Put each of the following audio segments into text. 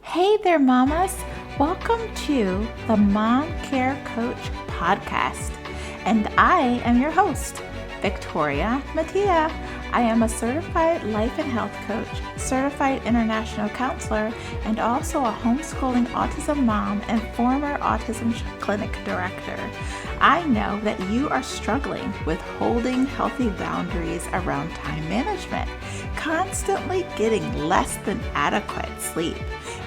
Hey there, mamas. Welcome to the Mom Care Coach podcast. And I am your host, VictoriaMatea. I am a certified life and health coach, certified international counselor, and also a homeschooling autism mom and former autism clinic director. I know that you are struggling with holding healthy boundaries around time management, constantly getting less than adequate sleep,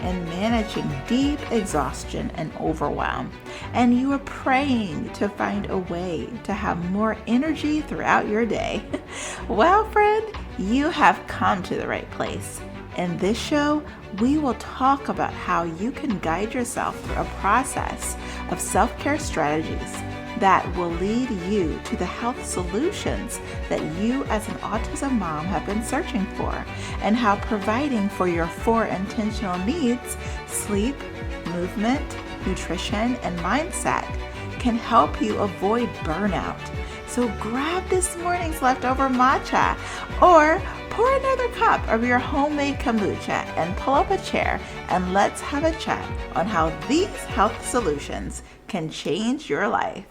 and managing deep exhaustion and overwhelm. And you are praying to find a way to have more energy throughout your day. Well, friend, you have come to the right place. In this show, we will talk about how you can guide yourself through a process of self-care strategies that will lead you to the health solutions that you as an autism mom have been searching for, and how providing for your 4 intentional needs, sleep, movement, nutrition, and mindset, can help you avoid burnout. So grab this morning's leftover matcha or pour another cup of your homemade kombucha and pull up a chair, and let's have a chat on how these health solutions can change your life.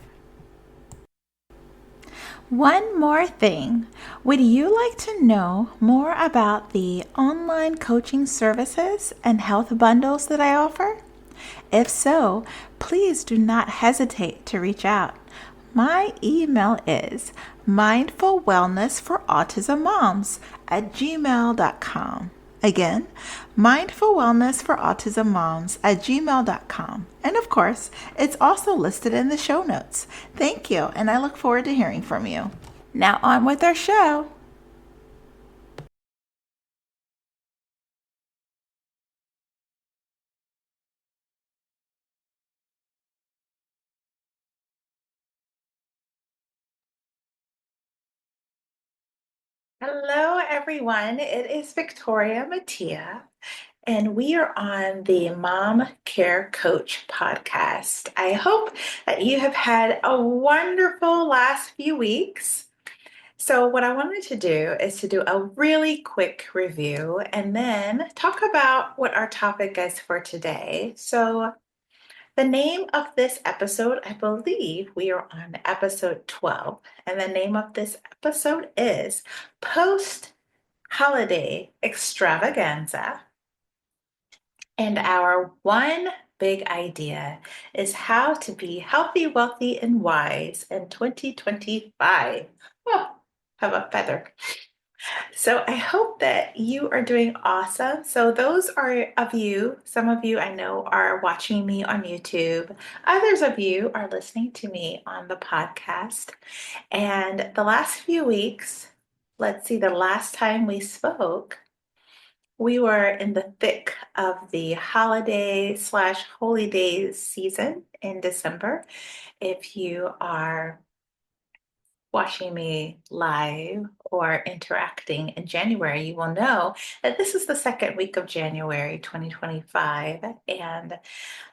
One more thing. Would you like to know more about the online coaching services and health bundles that I offer? If so, please do not hesitate to reach out. My email is mindfulwellnessforautismmoms@gmail.com. Again, mindfulwellnessforautismmoms@gmail.com. And of course, it's also listed in the show notes. Thank you, and I look forward to hearing from you. Now on with our show. Hello, everyone. It is VictoriaMatea, and we are on the Mom Care Coach podcast. I hope that you have had a wonderful last few weeks. So what I wanted to do is to do a really quick review and then talk about what our topic is for today. So the name of this episode, I believe we are on episode 12, and the name of this episode is Post Holiday Extravaganza. And our one big idea is how to be healthy, wealthy, and wise in 2025. Oh, have a feather. So I hope that you are doing awesome. So those are of you, some of you I know are watching me on YouTube. Others of you are listening to me on the podcast. And the last few weeks, let's see, the last time we spoke, we were in the thick of the holiday slash holy days season in December. If you are watching me live or interacting in January, you will know that this is the second week of January 2025. And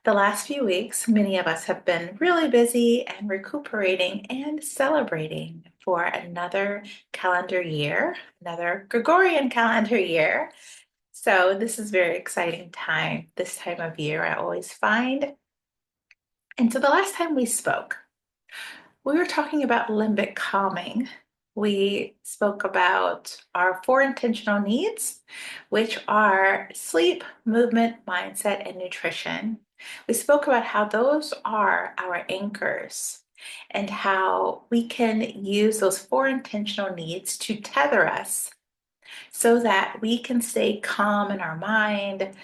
the last few weeks, many of us have been really busy and recuperating and celebrating for another calendar year, another Gregorian calendar year. So this is very exciting time, this time of year, I always find. And so the last time we spoke, we were talking about limbic calming. We spoke about our 4 intentional needs, which are sleep, movement, mindset, and nutrition. We spoke about how those are our anchors and how we can use those 4 intentional needs to tether us so that we can stay calm in our mind,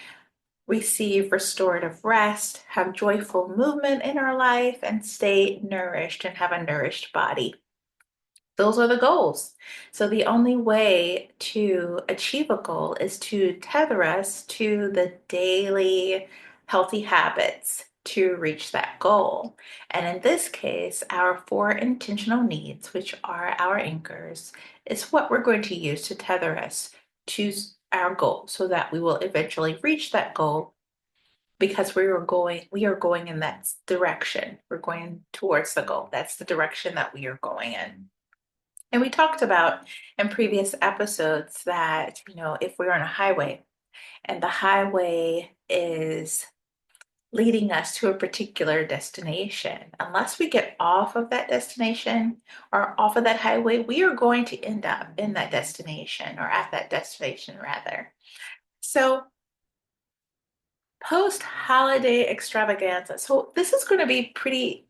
receive restorative rest, have joyful movement in our life, and stay nourished and have a nourished body. Those are the goals. So the only way to achieve a goal is to tether us to the daily healthy habits to reach that goal. And in this case, our 4 intentional needs, which are our anchors, is what we're going to use to tether us to our goal so that we will eventually reach that goal, because we are going in that direction. We're going towards the goal. That's the direction that we are going in. And we talked about in previous episodes that, if we're on a highway and the highway is leading us to a particular destination. Unless we get off of that destination or off of that highway, we are going to end up in that destination or at that destination rather. So post-holiday extravaganza. So this is going to be pretty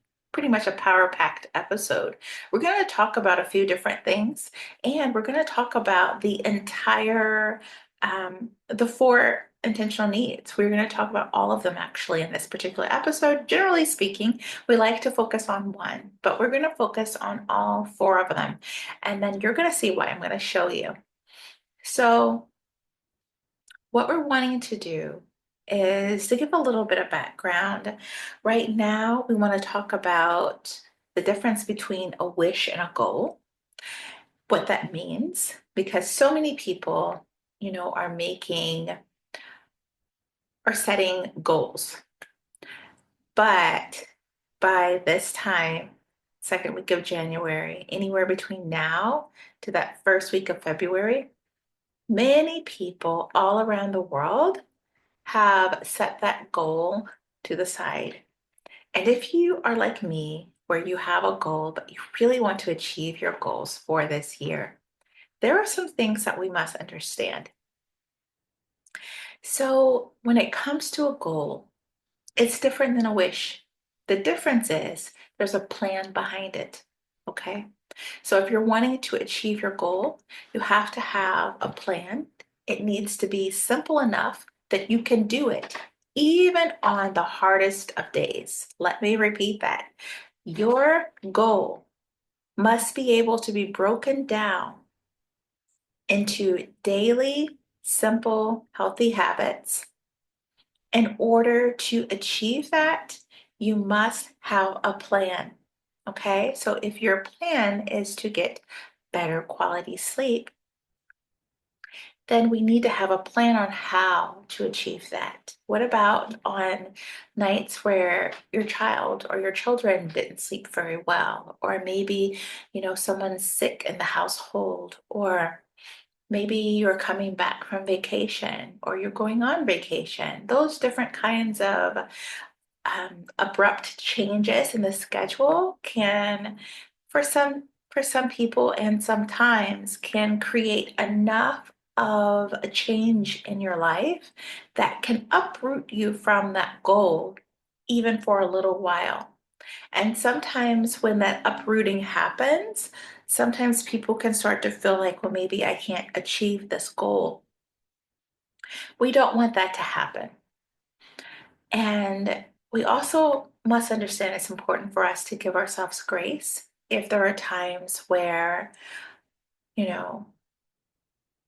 much a power-packed episode. We're going to talk about a few different things, and we're going to talk about the entire the four intentional needs. We're going to talk about all of them actually in this particular episode. Generally speaking, we like to focus on one, but we're going to focus on all four of them. And then you're going to see what I'm going to show you. So what we're wanting to do is to give a little bit of background. Right now, we want to talk about the difference between a wish and a goal, what that means, because so many people, are setting goals. But by this time, second week of January, anywhere between now to that first week of February, many people all around the world have set that goal to the side. And if you are like me, where you have a goal, but you really want to achieve your goals for this year, there are some things that we must understand. So when it comes to a goal, it's different than a wish. The difference is there's a plan behind it. Okay. So if you're wanting to achieve your goal, you have to have a plan. It needs to be simple enough that you can do it, even on the hardest of days. Let me repeat that. Your goal must be able to be broken down into daily, simple, healthy habits. In order to achieve that, you must have a plan. Okay, so if your plan is to get better quality sleep, then we need to have a plan on how to achieve that. What about on nights where your child or your children didn't sleep very well, or maybe, someone's sick in the household, or maybe you're coming back from vacation or you're going on vacation. Those different kinds of abrupt changes in the schedule can, for some people and sometimes can create enough of a change in your life that can uproot you from that goal even for a little while. And sometimes when that uprooting happens, sometimes people can start to feel like, well, maybe I can't achieve this goal. We don't want that to happen. And we also must understand it's important for us to give ourselves grace if there are times where, you know,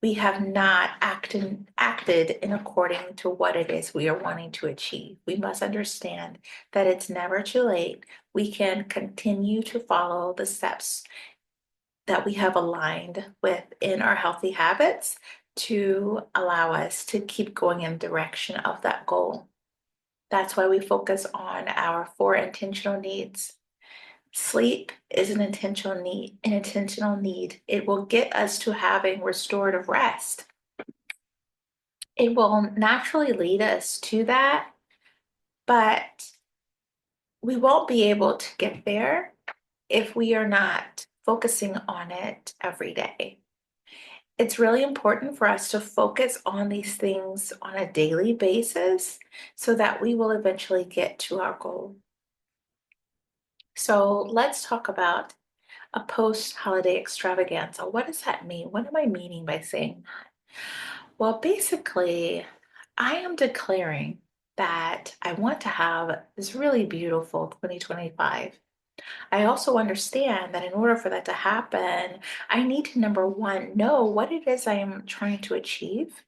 we have not acted in according to what it is we are wanting to achieve. We must understand that it's never too late. We can continue to follow the steps that we have aligned with in our healthy habits to allow us to keep going in the direction of that goal. That's why we focus on our four intentional needs. Sleep is an intentional need. It will get us to having restorative rest. It will naturally lead us to that, but we won't be able to get there if we are not focusing on it every day. It's really important for us to focus on these things on a daily basis so that we will eventually get to our goal. So let's talk about a post-holiday extravaganza. What does that mean? What am I meaning by saying that? Well, basically, I am declaring that I want to have this really beautiful 2025. I also understand that in order for that to happen, I need to, number one, know what it is I am trying to achieve.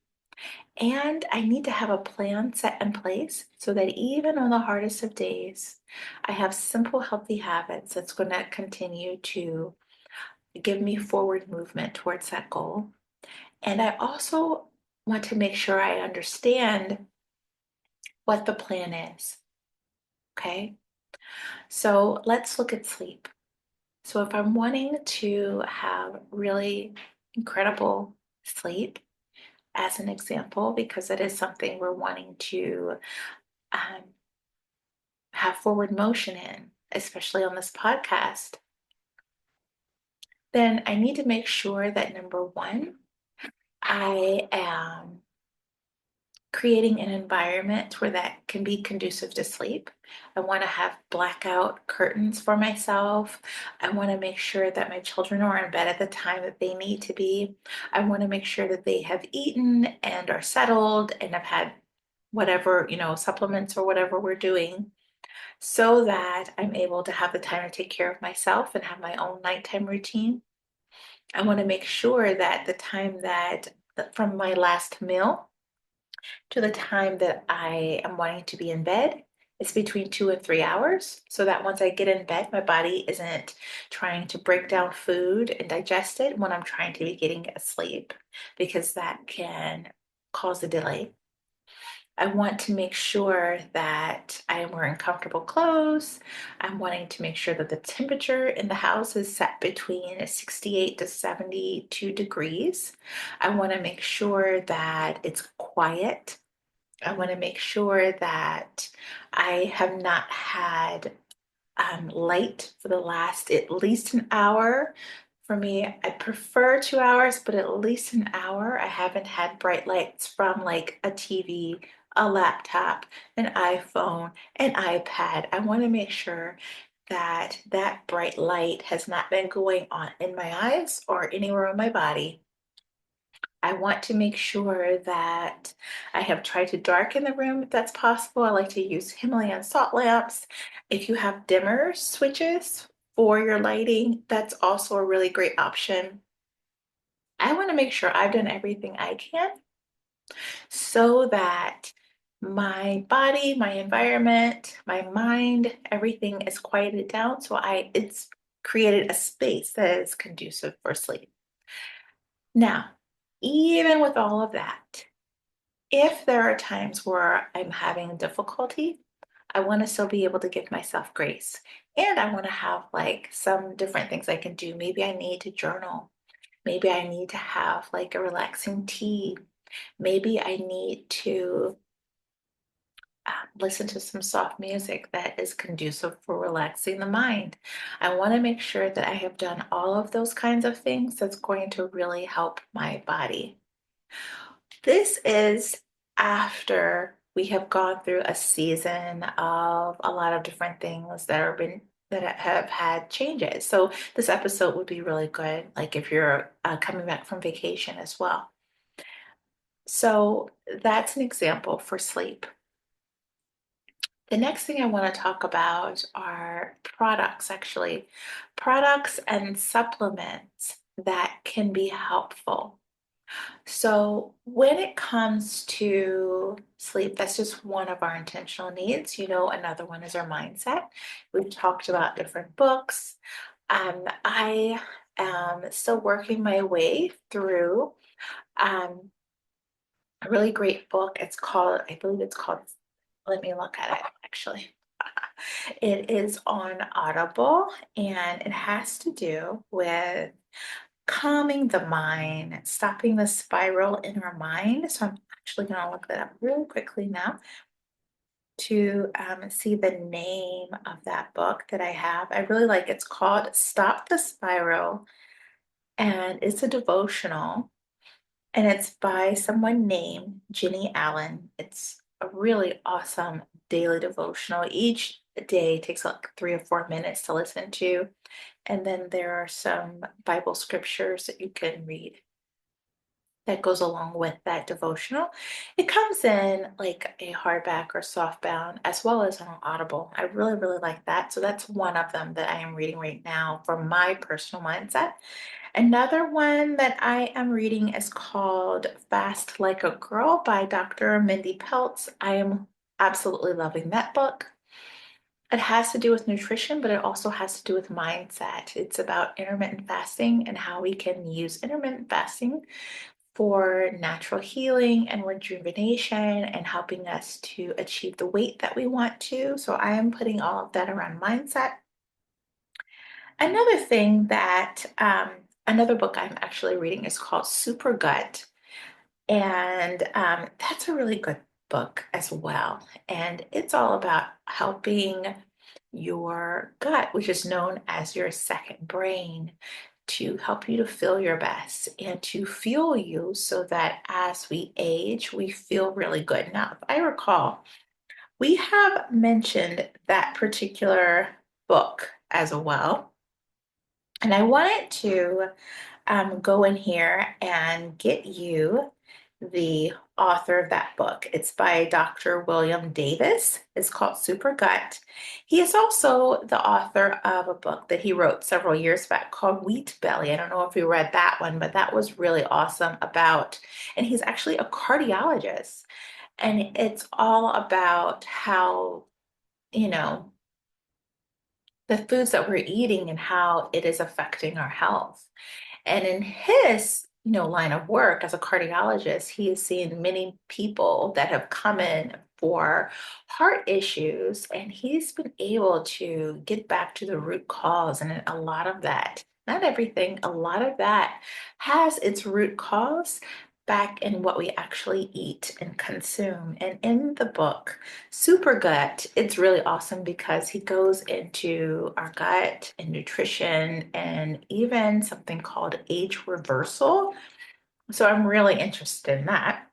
And I need to have a plan set in place so that even on the hardest of days, I have simple, healthy habits that's going to continue to give me forward movement towards that goal. And I also want to make sure I understand what the plan is. Okay. So let's look at sleep. So if I'm wanting to have really incredible sleep, as an example, because it is something we're wanting to um, have forward motion in, especially on this podcast, then I need to make sure that number one, I am creating an environment where that can be conducive to sleep. I want to have blackout curtains for myself. I want to make sure that my children are in bed at the time that they need to be. I want to make sure that they have eaten and are settled and have had whatever, supplements or whatever we're doing, so that I'm able to have the time to take care of myself and have my own nighttime routine. I want to make sure that the time that from my last meal to the time that I am wanting to be in bed is between 2 and 3 hours, so that once I get in bed, my body isn't trying to break down food and digest it when I'm trying to be getting asleep, because that can cause a delay. I want to make sure that I am wearing comfortable clothes. I'm wanting to make sure that the temperature in the house is set between 68 to 72 degrees. I want to make sure that it's quiet. I want to make sure that I have not had light for the last at least an hour. For me, I prefer 2 hours, but at least an hour. I haven't had bright lights from like a TV, a laptop, an iPhone, an iPad. I want to make sure that that bright light has not been going on in my eyes or anywhere on my body. I want to make sure that I have tried to darken the room if that's possible. I like to use Himalayan salt lamps. If you have dimmer switches for your lighting, that's also a really great option. I want to make sure I've done everything I can so that my body, my environment, my mind, everything is quieted down. So it's created a space that is conducive for sleep. Now, even with all of that, if there are times where I'm having difficulty, I want to still be able to give myself grace. And I want to have like some different things I can do. Maybe I need to journal. Maybe I need to have like a relaxing tea. Maybe I need to listen to some soft music that is conducive for relaxing the mind. I want to make sure that I have done all of those kinds of things that's going to really help my body. This is after we have gone through a season of a lot of different things that have had changes. So this episode would be really good, like if you're coming back from vacation as well. So that's an example for sleep. The next thing I want to talk about are products, actually, products and supplements that can be helpful. So when it comes to sleep, that's just one of our intentional needs. Another one is our mindset. We've talked about different books. I am still working my way through a really great book. I believe it's called, let me look at it actually. It is on Audible, and it has to do with calming the mind, stopping the spiral in our mind. So I'm actually going to look that up really quickly now to see the name of that book that I have. I really like It's called Stop the Spiral, and it's a devotional, and it's by someone named Jenny Allen. It's a really awesome daily devotional. Each day takes like 3 or 4 minutes to listen to. And then there are some Bible scriptures that you can read that goes along with that devotional. It comes in like a hardback or softbound as well as on Audible. I really, really like that. So that's one of them that I am reading right now for my personal mindset. Another one that I am reading is called Fast Like a Girl by Dr. Mindy Peltz. I am absolutely loving that book. It has to do with nutrition, but it also has to do with mindset. It's about intermittent fasting and how we can use intermittent fasting for natural healing and rejuvenation and helping us to achieve the weight that we want to. So I am putting all of that around mindset. Another thing that, another book I'm actually reading is called Super Gut. And that's a really good book as well. And it's all about helping your gut, which is known as your second brain, to help you to feel your best and to fuel you so that as we age, we feel really good. Now, if I recall, we have mentioned that particular book as well. And I wanted to go in here and get you the author of that book. It's by Dr. William Davis. It's called Super Gut. He is also the author of a book that he wrote several years back called Wheat Belly. I don't know if you read that one, but that was really awesome about, and he's actually a cardiologist. And it's all about how, you know, the foods that we're eating and how it is affecting our health. And in his, line of work as a cardiologist, he has seen many people that have come in for heart issues, and he's been able to get back to the root cause. And a lot of that, not everything, a lot of that has its root cause back in what we actually eat and consume. And in the book, Super Gut, it's really awesome because he goes into our gut and nutrition and even something called age reversal. So I'm really interested in that.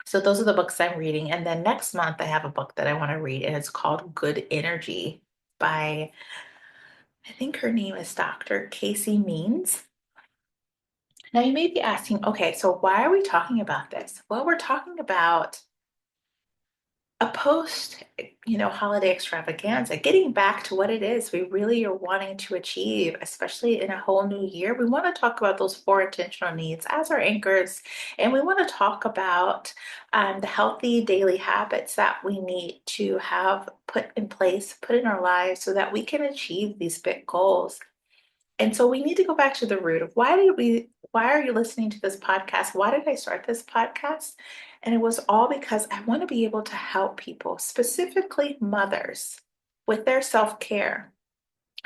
So those are the books I'm reading. And then next month, I have a book that I want to read, and it's called Good Energy by, I think her name is Dr. Casey Means. Now you may be asking, okay, so why are we talking about this? Well, we're talking about a post, holiday extravaganza, getting back to what it is we really are wanting to achieve, especially in a whole new year. We want to talk about those four intentional needs as our anchors, and we want to talk about the healthy daily habits that we need to have put in place, put in our lives so that we can achieve these big goals. And so we need to go back to the root of why are you listening to this podcast? Why did I start this podcast? And it was all because I want to be able to help people, specifically mothers, with their self-care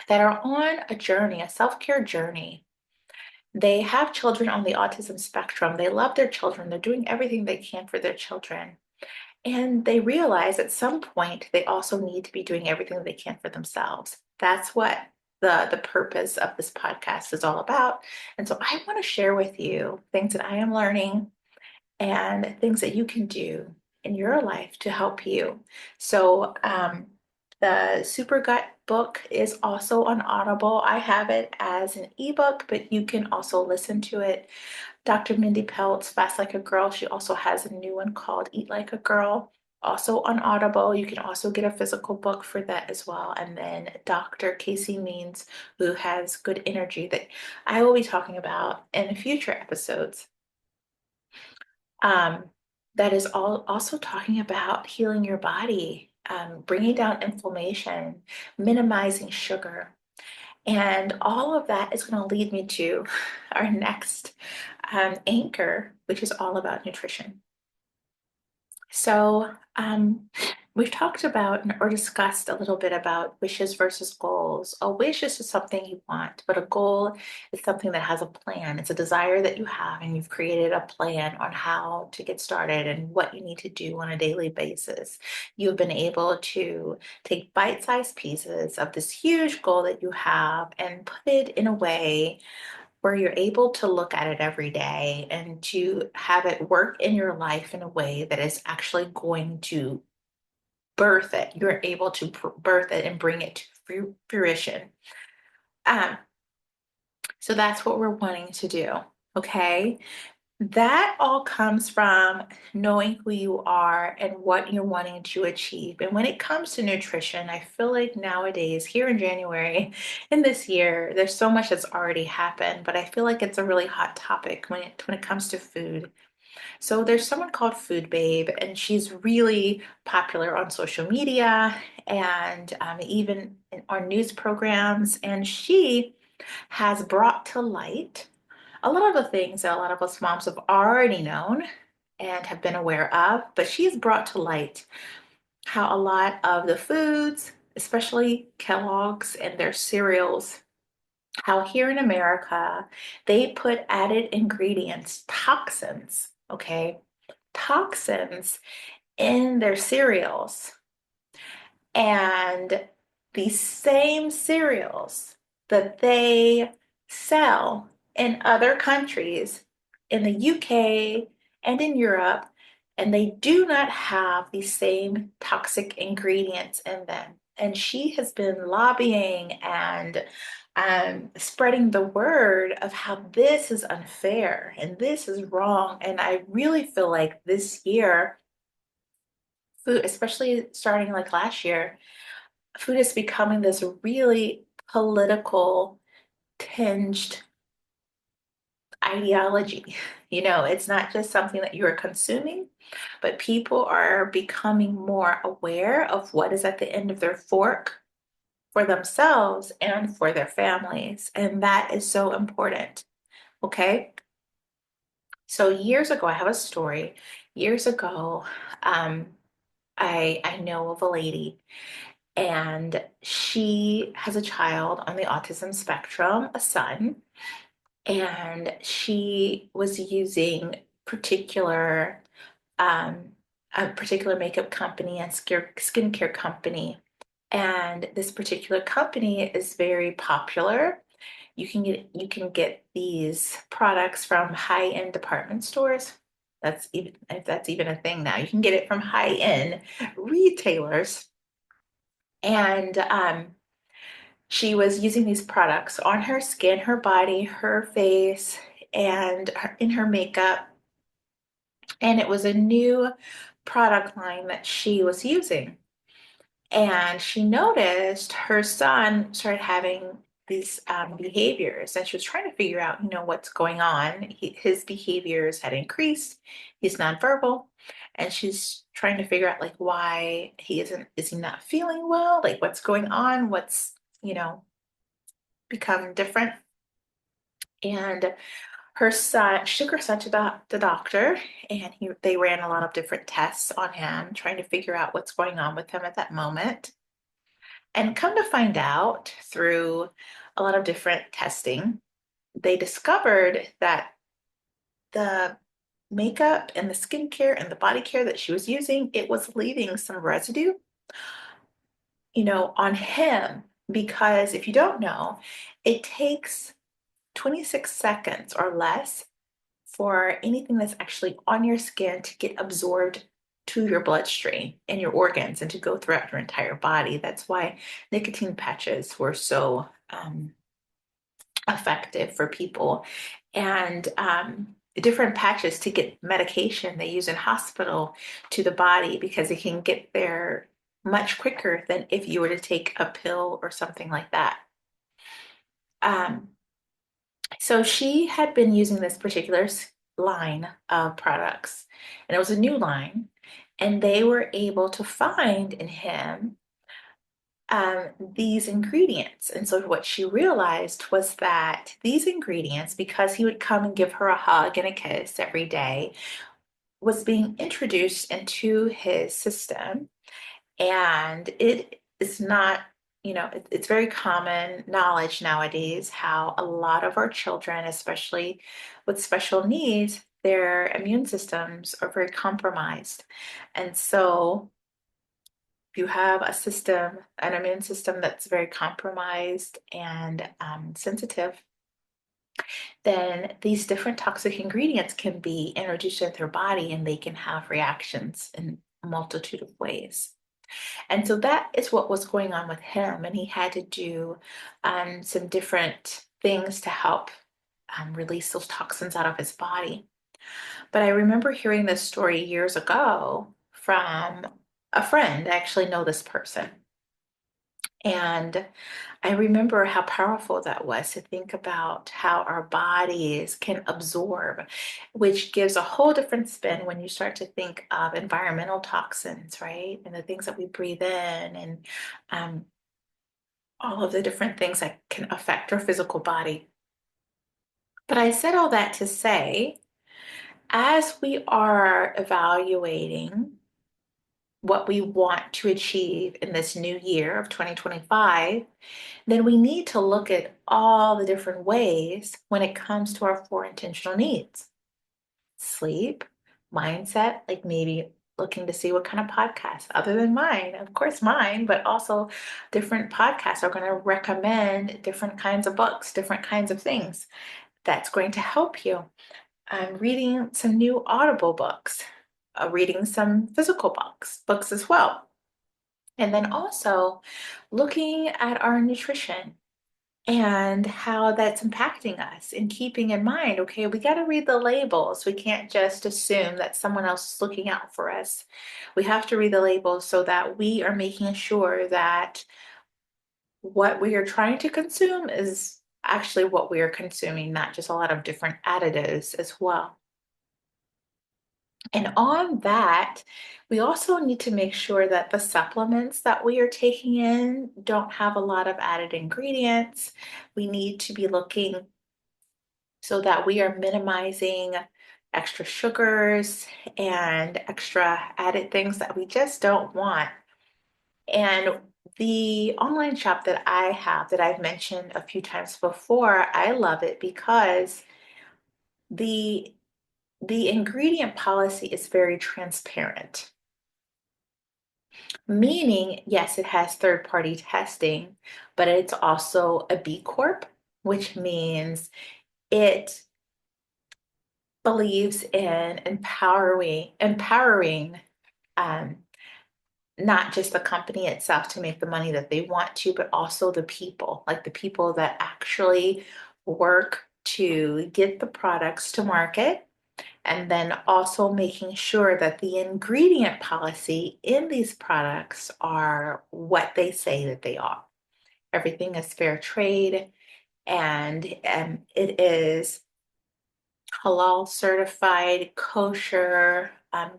that are on a journey, a self-care journey. They have children on the autism spectrum. They love their children. They're doing everything they can for their children. And they realize at some point they also need to be doing everything they can for themselves. That's what the purpose of this podcast is all about. And so I want to share with you things that I am learning and things that you can do in your life to help you. So the Super Gut book is also on Audible. I have it as an ebook, but you can also listen to it. Dr. Mindy Pelt's Fast Like a Girl, she also has a new one called Eat Like a Girl, also on Audible. You can also get a physical book for that as well. And then Dr. Casey Means, who has Good Energy, that I will be talking about in future episodes. Um, that is all also talking about healing your body, bringing down inflammation, minimizing sugar. And all of that is going to lead me to our next anchor, which is all about nutrition. So, we've talked about or discussed a little bit about wishes versus goals. A wish is just something you want, but a goal is something that has a plan. It's a desire that you have, and you've created a plan on how to get started and what you need to do on a daily basis. You've been able to take bite-sized pieces of this huge goal that you have and put it in a way where you're able to look at it every day and to have it work in your life in a way that is actually going to birth it. You're able to birth it and bring it to fruition. Um, so that's what we're wanting to do. Okay. That all comes from knowing who you are and what you're wanting to achieve. And when it comes to nutrition, I feel like nowadays, here in January, in this year, there's so much that's already happened, but I feel like it's a really hot topic when it comes to food. So there's someone called Food Babe, and she's really popular on social media and even on news programs. And she has brought to light a lot of the things that a lot of us moms have already known and have been aware of, but she's brought to light how a lot of the foods, especially Kellogg's and their cereals, how here in America they put added ingredients, toxins okay, toxins in their cereals. And these same cereals that they sell in other countries, in the UK and in Europe, and they do not have these same toxic ingredients in them. And she has been lobbying and spreading the word of how this is unfair and this is wrong. And I really feel like this year, food, especially starting like last year, food is becoming this really political tinged ideology. You know, it's not just something that you're consuming, but people are becoming more aware of what is at the end of their fork for themselves and for their families. And that is so important. Okay. So years ago, I have a story. Years ago, um, I know of a lady and she has a child on the autism spectrum, a son, and she was using particular um, a particular makeup company and skincare company. And this particular company is very popular. You can get these products from high-end department stores. That's even if that's even a thing now. You can get it from high-end retailers. And she was using these products on her skin, her body, her face, and in her makeup. And it was a new product line that she was using. And she noticed her son started having these behaviors, and she was trying to figure out, what's going on. His behaviors had increased. He's nonverbal, and she's trying to figure out like why is he not feeling well? Like what's going on? What's, you know, become different. And her son she took her son to the doctor, and they ran a lot of different tests on him, trying to figure out what's going on with him at that moment. And come to find out through a lot of different testing, they discovered that the makeup and the skincare and the body care that she was using, it was leaving some residue, on him. Because if you don't know, it takes 26 seconds or less for anything that's actually on your skin to get absorbed to your bloodstream and your organs and to go throughout your entire body. That's why nicotine patches were so effective for people. And different patches to get medication they use in hospital to the body because it can get there much quicker than if you were to take a pill or something like that. Um, So she had been using this particular line of products, and it was a new line, and they were able to find in him these ingredients. And so what she realized was that these ingredients, because he would come and give her a hug and a kiss every day, was being introduced into his system. And it is not, it's very common knowledge nowadays how a lot of our children, especially with special needs, their immune systems are very compromised. And so if you have an immune system that's very compromised and sensitive, then these different toxic ingredients can be introduced into their body and they can have reactions in a multitude of ways. And so that is what was going on with him. And he had to do some different things to help release those toxins out of his body. But I remember hearing this story years ago from a friend. I actually know this person. And I remember how powerful that was to think about how our bodies can absorb, which gives a whole different spin when you start to think of environmental toxins, right? And the things that we breathe in and um, all of the different things that can affect our physical body. But I said all that to say, as we are evaluating what we want to achieve in this new year of 2025, then we need to look at all the different ways when it comes to our four intentional needs: sleep, mindset, like maybe looking to see what kind of podcasts, other than mine, of course, mine, but also different podcasts are going to recommend different kinds of books, different kinds of things. That's going to help you. I'm reading some new Audible books, reading some physical books as well. And then also looking at our nutrition and how that's impacting us and keeping in mind, okay, we got to read the labels. We can't just assume that someone else is looking out for us. We have to read the labels so that we are making sure that what we are trying to consume is actually what we are consuming, not just a lot of different additives as well. And on that, we also need to make sure that the supplements that we are taking in don't have a lot of added ingredients. We need to be looking so that we are minimizing extra sugars and extra added things that we just don't want. And the online shop that I have that I've mentioned a few times before, I love it because the the ingredient policy is very transparent. Meaning, yes, it has third-party testing, but it's also a B Corp, which means it believes in empowering um, not just the company itself to make the money that they want to, but also the people, like the people that actually work to get the products to market, and then also making sure that the ingredient policy in these products are what they say that they are. Everything is fair trade, and it is halal certified, kosher,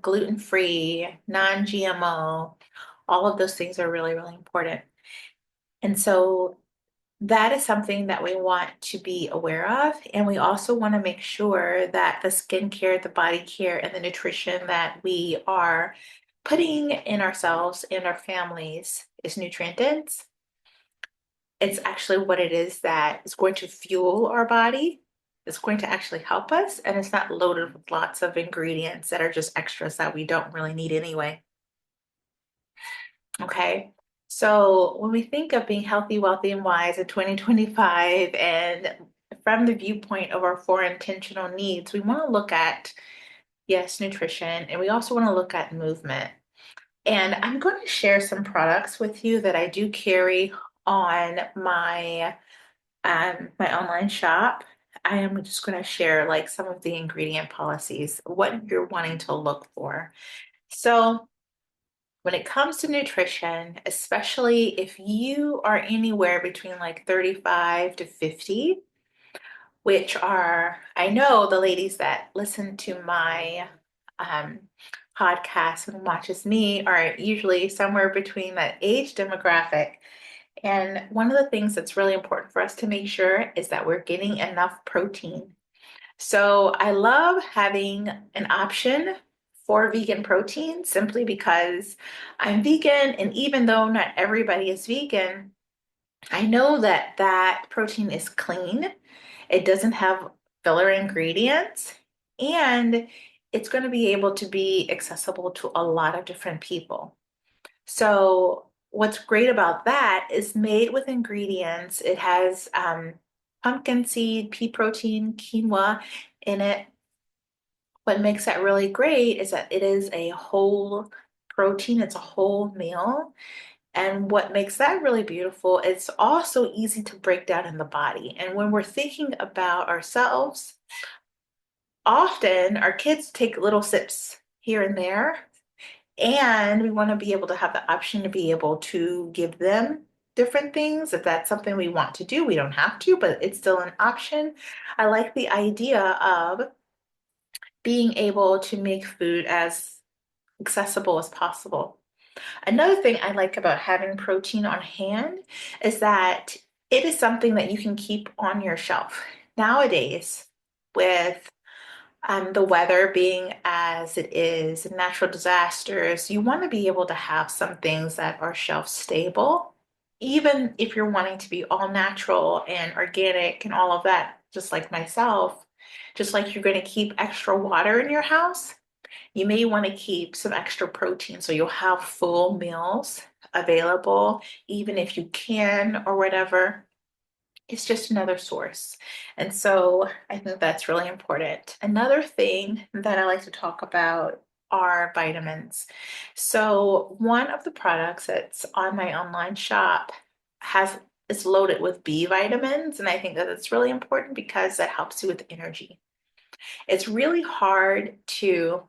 gluten-free, non-GMO. All of those things are really, really important. And so that is something that we want to be aware of. And we also want to make sure that the skincare, the body care, and the nutrition that we are putting in ourselves and our families is nutrient dense. It's actually what it is that is going to fuel our body. It's going to actually help us, and it's not loaded with lots of ingredients that are just extras that we don't really need anyway. Okay. So when we think of being healthy, wealthy, and wise in 2025, and from the viewpoint of our four intentional needs, we want to look at, yes, nutrition, and we also want to look at movement. And I'm going to share some products with you that I do carry on my online shop. I am just going to share like some of the ingredient policies, what you're wanting to look for. So when it comes to nutrition, especially if you are anywhere between like 35 to 50, which are, I know the ladies that listen to my um, podcast and watches me are usually somewhere between that age demographic. And one of the things that's really important for us to make sure is that we're getting enough protein. So I love having an option for vegan protein simply because I'm vegan, and even though not everybody is vegan, I know that that protein is clean. It doesn't have filler ingredients, and it's going to be able to be accessible to a lot of different people. So what's great about that is made with ingredients. It has pumpkin seed, pea protein, quinoa in it. What makes that really great is that it is a whole protein, it's a whole meal. And what makes that really beautiful, it's also easy to break down in the body. And when we're thinking about ourselves, often our kids take little sips here and there, and we want to be able to have the option to be able to give them different things. If that's something we want to do, we don't have to, but it's still an option. I like the idea of being able to make food as accessible as possible. Another thing I like about having protein on hand is that it is something that you can keep on your shelf. Nowadays, with the weather being as it is, natural disasters, you want to be able to have some things that are shelf stable, even if you're wanting to be all natural and organic and all of that, just like myself, just like you're going to keep extra water in your house. You may want to keep some extra protein so you'll have full meals available, even if you can or whatever. It's just another source. And so I think that's really important. Another thing that I like to talk about are vitamins. So one of the products that's on my online shop has is loaded with B vitamins, and I think that it's really important because that helps you with energy. It's really hard to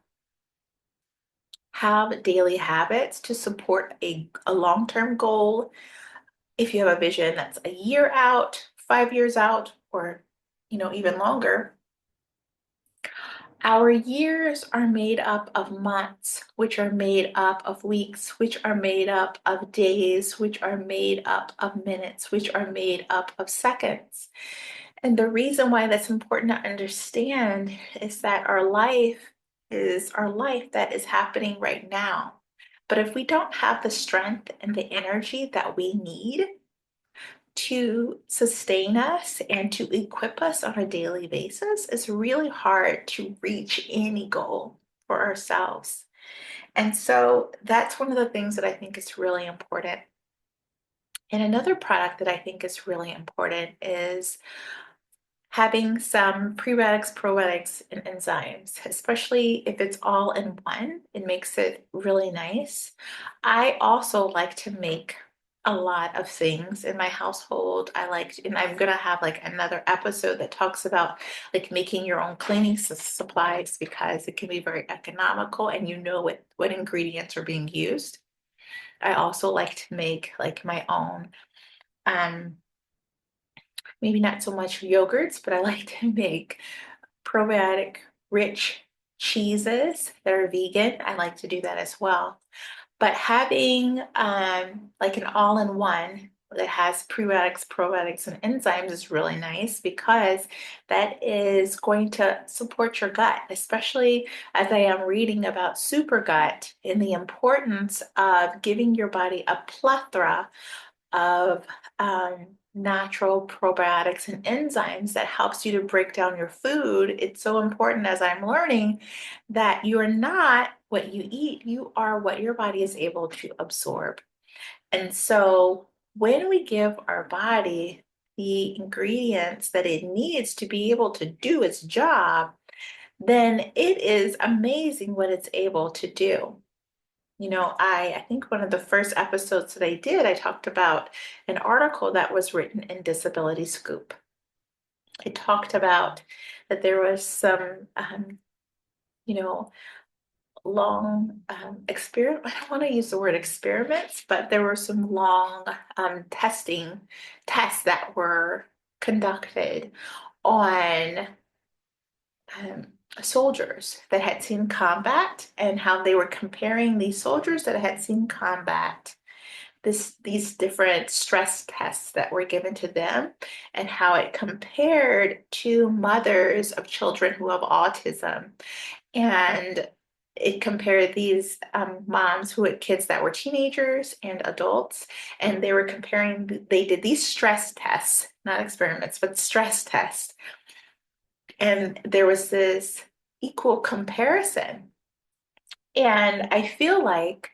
have daily habits to support a long-term goal if you have a vision that's a year out, 5 years out, or even longer. Our years are made up of months, which are made up of weeks, which are made up of days, which are made up of minutes, which are made up of seconds. And the reason why that's important to understand is that our life is our life that is happening right now. But if we don't have the strength and the energy that we need to sustain us and to equip us on a daily basis, it's really hard to reach any goal for ourselves. And so that's one of the things that I think is really important. And another product that I think is really important is having some prebiotics, probiotics, and enzymes, especially if it's all in one, it makes it really nice. I also like to make a lot of things in my household. And I'm gonna have like another episode that talks about like making your own cleaning supplies because it can be very economical and you know what ingredients are being used. I also like to make like my own um maybe not so much yogurts, but I like to make probiotic rich cheeses that are vegan. I like to do that as well. But having like an all-in-one that has prebiotics, probiotics, and enzymes is really nice because that is going to support your gut, especially as I am reading about super gut and the importance of giving your body a plethora of natural probiotics and enzymes that helps you to break down your food. It's so important as I'm learning that you are not what you eat, you are what your body is able to absorb. And so when we give our body the ingredients that it needs to be able to do its job, then it is amazing what it's able to do. I think one of the first episodes that I did, I talked about an article that was written in Disability Scoop. It talked about that there was some, you know, long experiment. I don't want to use the word experiments, but there were some long tests that were conducted on um, soldiers that had seen combat and how they were comparing these soldiers that had seen combat these different stress tests that were given to them and how it compared to mothers of children who have autism. And it compared these moms who had kids that were teenagers and adults, and they were comparing, they did these stress tests, not experiments, but stress tests. And there was this equal comparison. And I feel like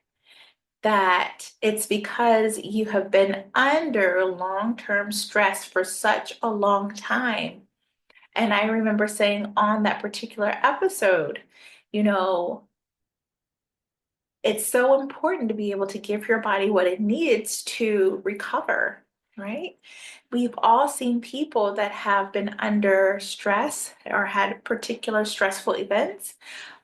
that it's because you have been under long-term stress for such a long time. And I remember saying on that particular episode, you know, it's so important to be able to give your body what it needs to recover, right? We've all seen people that have been under stress or had particular stressful events,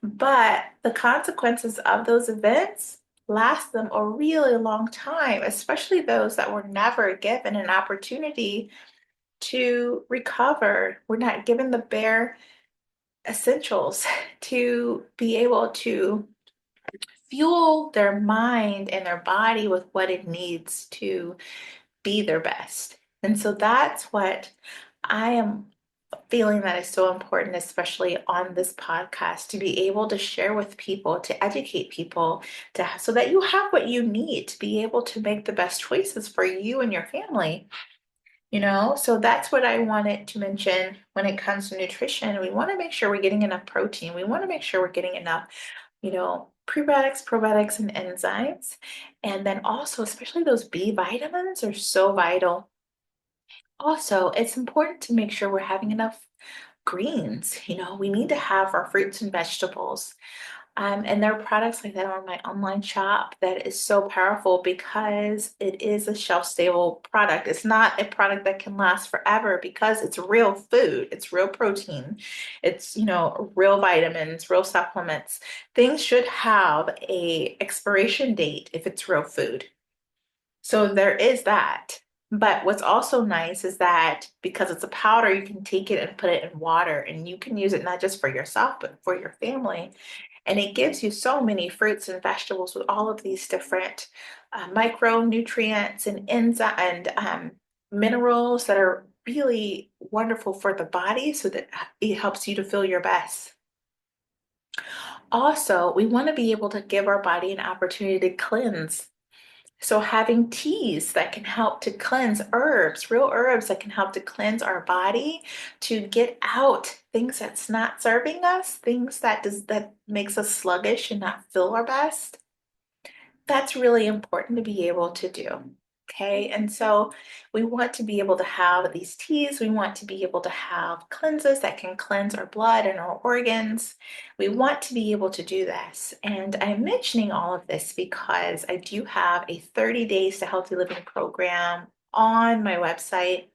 but the consequences of those events last them a really long time, especially those that were never given an opportunity to recover. We're not given the bare essentials to be able to fuel their mind and their body with what it needs to be their best. And so that's what I am feeling that is so important, especially on this podcast, to be able to share with people, to educate people, so that you have what you need to be able to make the best choices for you and your family. So that's what I wanted to mention when it comes to nutrition. We want to make sure we're getting enough protein. We want to make sure we're getting enough Prebiotics, probiotics, and enzymes. And then also, especially those B vitamins are so vital. Also, it's important to make sure we're having enough greens. We need to have our fruits and vegetables. And there are products like that on my online shop that is so powerful because it is a shelf-stable product. It's not a product that can last forever because it's real food, it's real protein, it's, real vitamins, real supplements. Things should have a expiration date if it's real food. So there is that. But what's also nice is that because it's a powder, you can take it and put it in water and you can use it not just for yourself, but for your family. And it gives you so many fruits and vegetables with all of these different micronutrients and enzymes and minerals that are really wonderful for the body so that it helps you to feel your best. Also, we want to be able to give our body an opportunity to cleanse. So having teas that can help to cleanse herbs, real herbs that can help to cleanse our body, to get out things that's not serving us, things that makes us sluggish and not feel our best. That's really important to be able to do. Okay, and so we want to be able to have these teas. We want to be able to have cleanses that can cleanse our blood and our organs. We want to be able to do this. And I'm mentioning all of this because I do have a 30 Days to Healthy Living program on my website,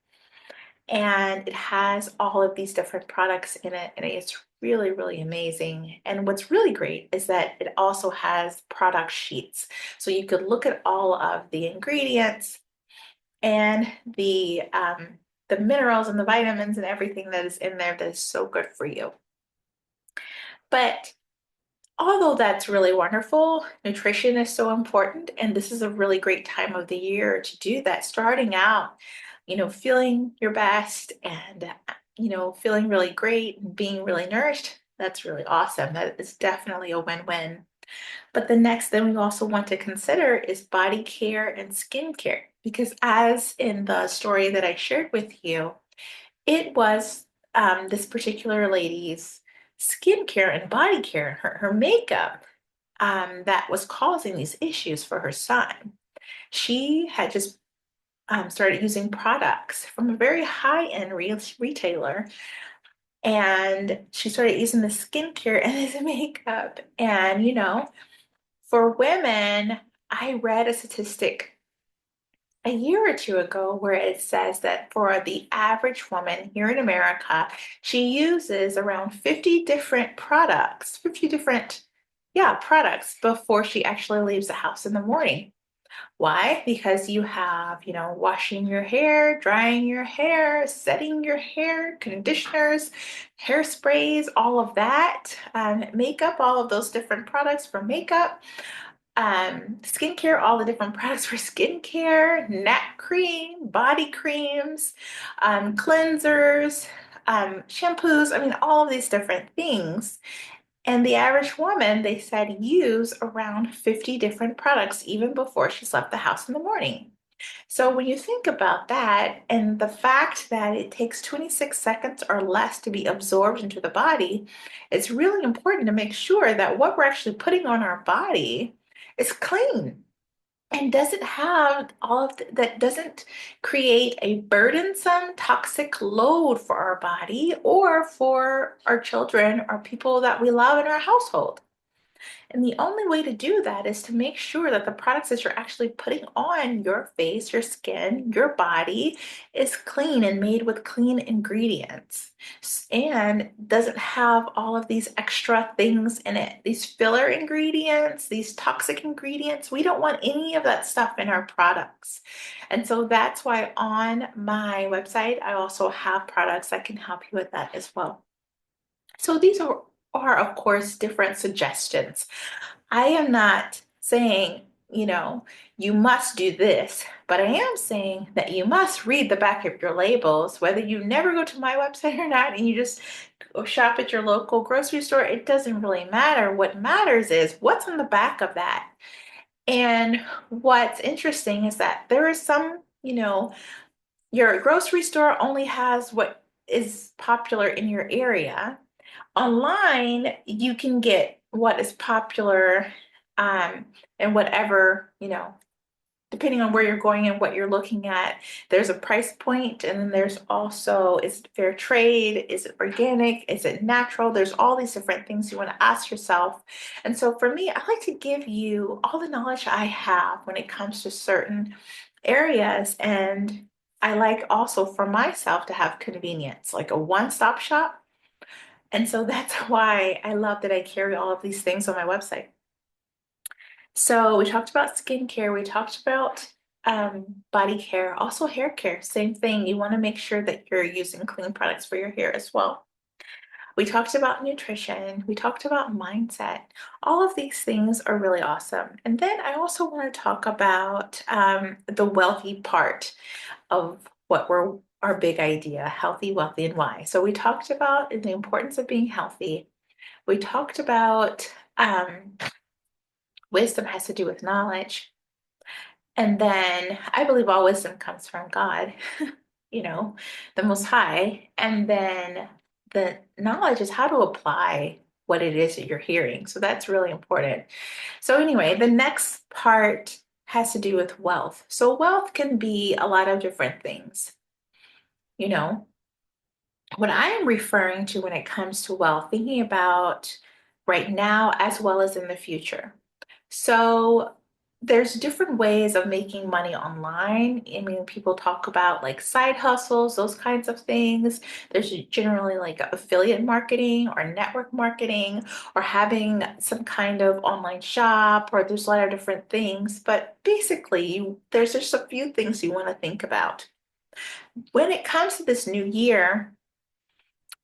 and it has all of these different products in it, and it's really, really amazing. And what's really great is that it also has product sheets. So you could look at all of the ingredients and the minerals and the vitamins and everything that is in there that is so good for you. But although that's really wonderful, nutrition is so important, and this is a really great time of the year to do that. Starting out, feeling your best and, feeling really great and being really nourished, that's really awesome. That is definitely a win-win. But the next thing we also want to consider is body care and skin care, because as in the story that I shared with you, it was this particular lady's skincare and body care, her makeup, that was causing these issues for her son. She had just started using products from a very high-end retailer, and she started using the skincare and the makeup. And, for women, I read a statistic a year or two ago where it says that for the average woman here in America, she uses around 50 different products, 50 different, yeah, products before she actually leaves the house in the morning. Why? Because you have, washing your hair, drying your hair, setting your hair, conditioners, hairsprays, all of that, makeup, all of those different products for makeup, skincare, all the different products for skincare, neck cream, body creams, cleansers, shampoos. I mean, all of these different things. And the average woman, they said, use around 50 different products even before she's left the house in the morning. So when you think about that and the fact that it takes 26 seconds or less to be absorbed into the body, it's really important to make sure that what we're actually putting on our body is clean and doesn't have all of that, doesn't create a burdensome toxic load for our body or for our children or people that we love in our household. And the only way to do that is to make sure that the products that you're actually putting on your face, your skin, your body is clean and made with clean ingredients and doesn't have all of these extra things in it, these filler ingredients, these toxic ingredients. We don't want any of that stuff in our products. And so that's why on my website, I also have products that can help you with that as well. So these are of course, different suggestions. I am not saying, you must do this, but I am saying that you must read the back of your labels, whether you never go to my website or not, and you just go shop at your local grocery store. It doesn't really matter. What matters is what's on the back of that. And what's interesting is that there is some, your grocery store only has what is popular in your area. Online, you can get what is popular, um, and whatever, depending on where you're going and what you're looking at, there's a price point, and then there's also, is it fair trade? Is it organic? Is it natural? There's all these different things you want to ask yourself. And so for me, I like to give you all the knowledge I have when it comes to certain areas. And I like also for myself to have convenience, like a one-stop shop. And so that's why I love that I carry all of these things on my website. So we talked about skincare, we talked about body care, also hair care, same thing. You want to make sure that you're using clean products for your hair as well. We talked about nutrition, we talked about mindset. All of these things are really awesome. And then I also want to talk about the wealthy part of what we're our big idea, healthy, wealthy, and why. So we talked about the importance of being healthy. We talked about wisdom has to do with knowledge. And then I believe all wisdom comes from God, you know, the Most High. And then the knowledge is how to apply what it is that you're hearing. So that's really important. So, anyway, the next part has to do with wealth. So, wealth can be a lot of different things. You know, what I am referring to when it comes to wealth, thinking about right now as well as in the future. So there's different ways of making money online. I mean, people talk about like side hustles, those kinds of things. There's generally like affiliate marketing or network marketing or having some kind of online shop, or there's a lot of different things. But basically, there's just a few things you want to think about. When it comes to this new year,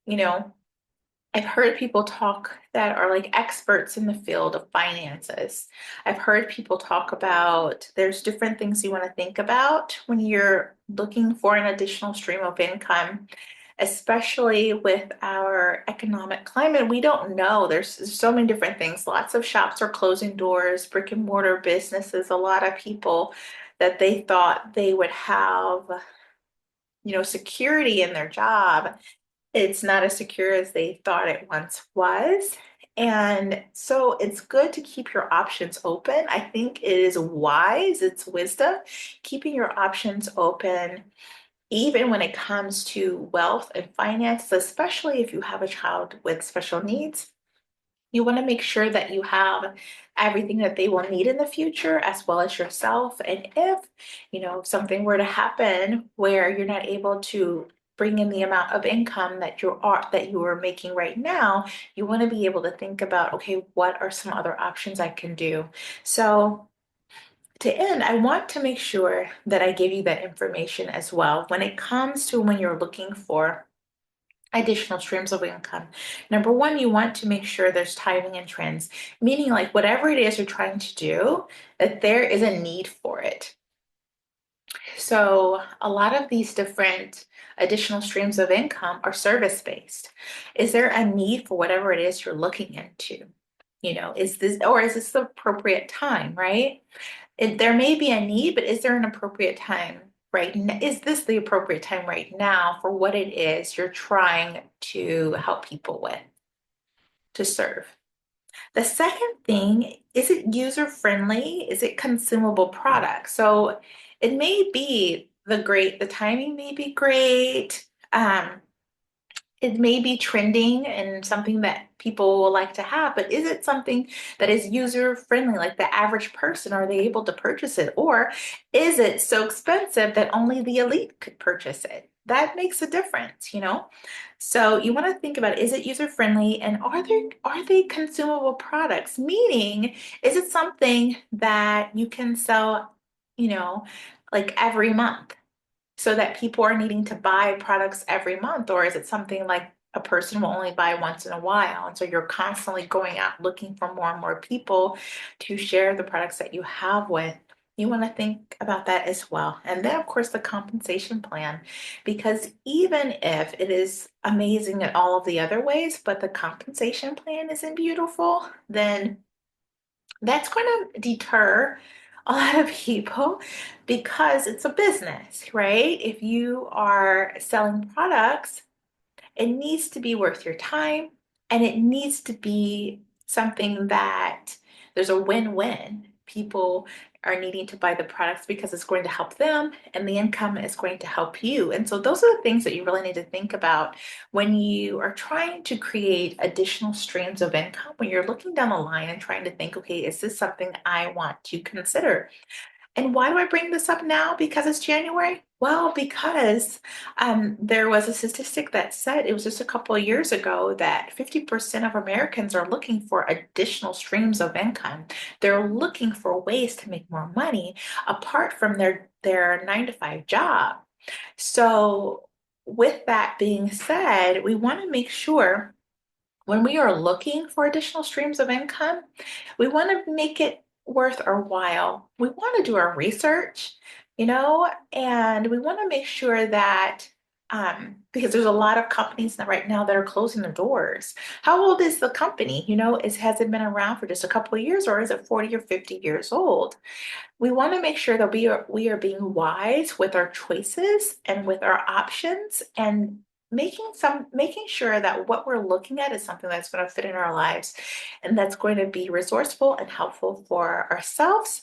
you know, I've heard people talk that are like experts in the field of finances. I've heard people talk about there's different things you want to think about when you're looking for an additional stream of income, especially with our economic climate. We don't know. There's so many different things. Lots of shops are closing doors, brick and mortar businesses, a lot of people that they thought they would have, security in their job, it's not as secure as they thought it once was. And so it's good to keep your options open. I think it is wise, it's wisdom, keeping your options open, even when it comes to wealth and finances, especially if you have a child with special needs. You want to make sure that you have everything that they will need in the future, as well as yourself. And if, something were to happen where you're not able to bring in the amount of income that you are making right now, you want to be able to think about, okay, what are some other options I can do? So to end, I want to make sure that I give you that information as well when it comes to when you're looking for additional streams of income. Number one, you want to make sure there's timing and trends, meaning like whatever it is you're trying to do, that there is a need for it. So a lot of these different additional streams of income are service-based. Is there a need for whatever it is you're looking into? Is this the appropriate time, right? There may be a need, but is there an appropriate time right now? Is this the appropriate time right now for what it is you're trying to help people with, to serve? The second thing, is it user friendly? Is it consumable product? So it may be the timing may be great. It may be trending and something that people will like to have, but is it something that is user friendly, like the average person? Are they able to purchase it? Or is it so expensive that only the elite could purchase it? That makes a difference. So you want to think about, is it user friendly, and are they consumable products? Meaning, is it something that you can sell, you know, like every month? So that people are needing to buy products every month? Or is it something like a person will only buy once in a while? And so you're constantly going out looking for more and more people to share the products that you have with. You want to think about that as well. And then, of course, the compensation plan, because even if it is amazing in all of the other ways, but the compensation plan isn't beautiful, then that's going to deter a lot of people because it's a business, right? If you are selling products, it needs to be worth your time, and it needs to be something that there's a win-win. People are needing to buy the products because it's going to help them and the income is going to help you. And so those are the things that you really need to think about when you are trying to create additional streams of income, when you're looking down the line and trying to think, okay, is this something I want to consider? And why do I bring this up now? Because it's January? Well, because there was a statistic that said it was just a couple of years ago that 50% of Americans are looking for additional streams of income. They're looking for ways to make more money apart from their 9 to 5 job. So, with that being said, we want to make sure when we are looking for additional streams of income, we want to make it worth our while. We want to do our research, and we want to make sure that because there's a lot of companies that right now that are closing their doors. How old is the company? Has it been around for just a couple of years or is it 40 or 50 years old? We want to make sure that we are being wise with our choices and with our options and making sure that what we're looking at is something that's going to fit in our lives and that's going to be resourceful and helpful for ourselves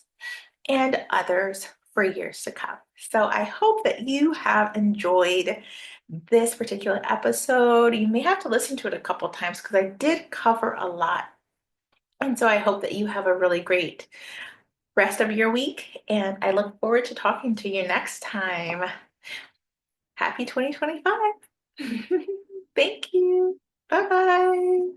and others for years to come. So I hope that you have enjoyed this particular episode. You may have to listen to it a couple times because I did cover a lot. And so I hope that you have a really great rest of your week, and I look forward to talking to you next time. Happy 2025. Thank you. Bye-bye.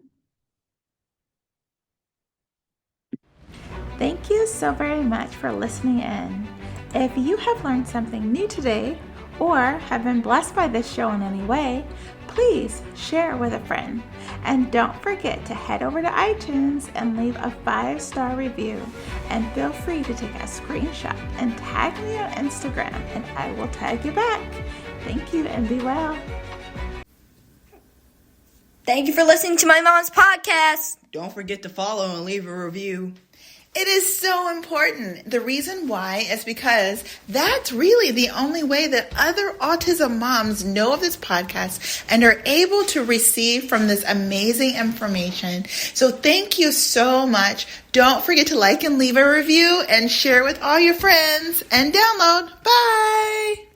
Thank you so very much for listening in. If you have learned something new today or have been blessed by this show in any way, please share it with a friend. And don't forget to head over to iTunes and leave a 5-star review. And feel free to take a screenshot and tag me on Instagram, and I will tag you back. Thank you and be well. Thank you for listening to my mom's podcast. Don't forget to follow and leave a review. It is so important. The reason why is because that's really the only way that other autism moms know of this podcast and are able to receive from this amazing information. So thank you so much. Don't forget to like and leave a review and share with all your friends and download. Bye.